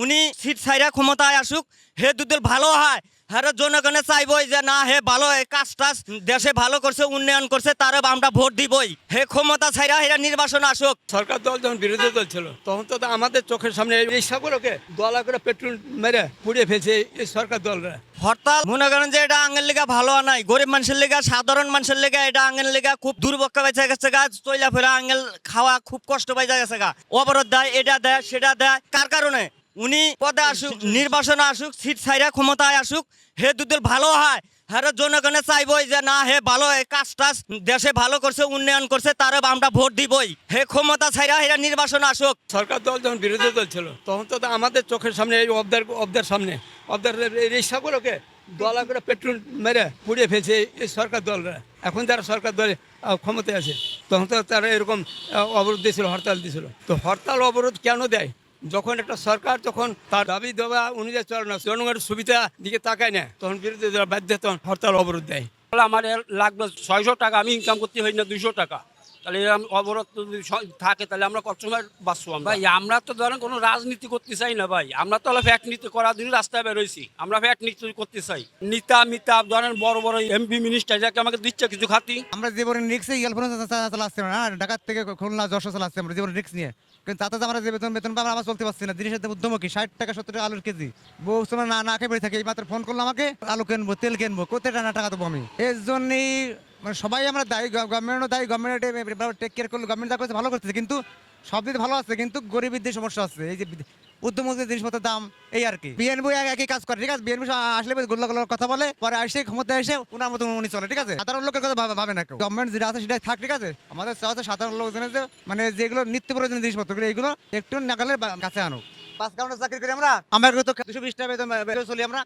উনি সিট ছাইরা ক্ষমতায় আসুক, হে দুদল ভালো হয়, হ্যাঁ জনগণে চাইবই যে না হে ভালো কাজ টাজ দেশে ভালো করছে, উন্নয়ন করছে, তার আমরা ভোট দিবই। হে ক্ষমতা ছাইরা হেরা নির্বাচন আসুক। সরকার দল যখন বিরোধী দল ছিল তখন তো আমাদের চোখের সামনে এই সকলকে দলা করে পেট্রোল মেরে পুড়িয়ে ফেলছে এই সরকার দলরা। হরতাল মনে করেন যে এটা আঙ্গের লেগা ভালো নাই, গরিব মানুষের লেগা, সাধারণ মানুষের লেগা এটা আঙ্গের লেগা খুব দুর্ভোগ বেঁচে গেছে গা, চইলা ফেরা আঙ্গেল খাওয়া খুব কষ্ট পাইজা গেছে গা। অবরোধ দেয়, এটা দেয়, সেটা দেয়, কার কারণে? উনি পদে আসুক, নির্বাচনে আসুক, সিট ছাইরা ক্ষমতায় আসুক, হে দুদল ভালো হয়, হ্যাঁ জনগণে চাইবই যে না হে ভালো কাজ টাজ দেশে ভালো করছে, উন্নয়ন করছে, তার আমরা ভোট দিবই। হে ক্ষমতা ছাইরা হেরা নির্বাচন আসুক। সরকার দল যখন বিরোধী দল ছিল তখন তো আমাদের চোখের সামনে এই অবদার সামনে অবদার এই সকলকে দলা করে পেট্রোল মেরে পুড়িয়ে ফেলছে এই সরকার দলরা। এখন যারা সরকার দলে ক্ষমতায় আছে তখন তো তারা এরকম অবরোধ দিয়েছিল, হরতাল দিয়েছিল। তো হরতাল অবরোধ কেন দেয়? যখন একটা সরকার যখন তার দাবি দেওয়া অনুযায়ী চলে না, জনগণের সুবিধা দিকে তাকায় না, তখন বিরোধী দল বাধ্য তখন হরতাল অবরোধ দেয়। আমার লাগবে 600 টাকা, আমি ইনকাম করতে হয় না 200 টাকা। তাহলে এরকম অবরোধ যদি থাকে তাহলে আমরা কত সময় বাঁচবো? ভাই আমরা তো ধরেন কোনো রাজনীতি করতে চাই না ভাই, আমরা তো ফ্যাক্ট নীতি করার জন্য রাস্তায় বেরোইছি, আমরা ফ্যাক্ট নীতি করতে চাই। নিতা মিতা ধরেন বড় বড় এমপি মিনিস্টার যাকে আমাকে দিচ্ছে কিছু খাতি। আমরা জীবনে রিক্সে গেলফোন চালাচ্ছি না, ঢাকার থেকে খুলনা যশোর চালাচ্ছি আমরা জীবনে রিক্স নিয়ে, কিন্তু তাতে আমরা যে বেতন পাবো আমরা চলতে পারছি না। জিনিসের উদ্যম কি 60 টাকা 70 টাকা আলুর কেজি, বউ সময় না খেয়ে বেড়ে থাকে। এই মাত্র ফোন করলো আমাকে, আলু কিনবো, তেল কিনবো, কোথায় টাকা দেবো আমি? এর জন্যই মানে সবাই আমরা দায়ী, গভর্নমেন্টও দায়ী, গভর্নমেন্ট টেক কেয়ার করলো, গভর্নমেন্ট যা করছে ভালো করতেছে, কিন্তু সব দিকে ভালো আছে, কিন্তু গরিবদের সমস্যা আছে। এই যে উদ্যম জিনিসপত্রের দাম, এই আর কি। বিএনপি একই কাজ করে, ঠিক আছে? বিএনপি আসলে গোল্লা গোল্লার কথা বলে, পরে আসে ক্ষমতা এসে ওনার মতো উনি চলে, ঠিক আছে? সাধারণ লোকের কথা ভাবে না কেউ। গভর্নমেন্ট যেটা আছে সেটাই থাক, ঠিক আছে? আমাদের চাওয়া আছে সাধারণ লোকজনের যে মানে যেগুলো নিত্য প্রয়োজনীয় জিনিসপত্র এইগুলো একটু নাগালের কাছে আনুক। 5 কাউন্টার চাকরি করি আমরা, আমার তো 220 টাকা বেতন চলি আমরা।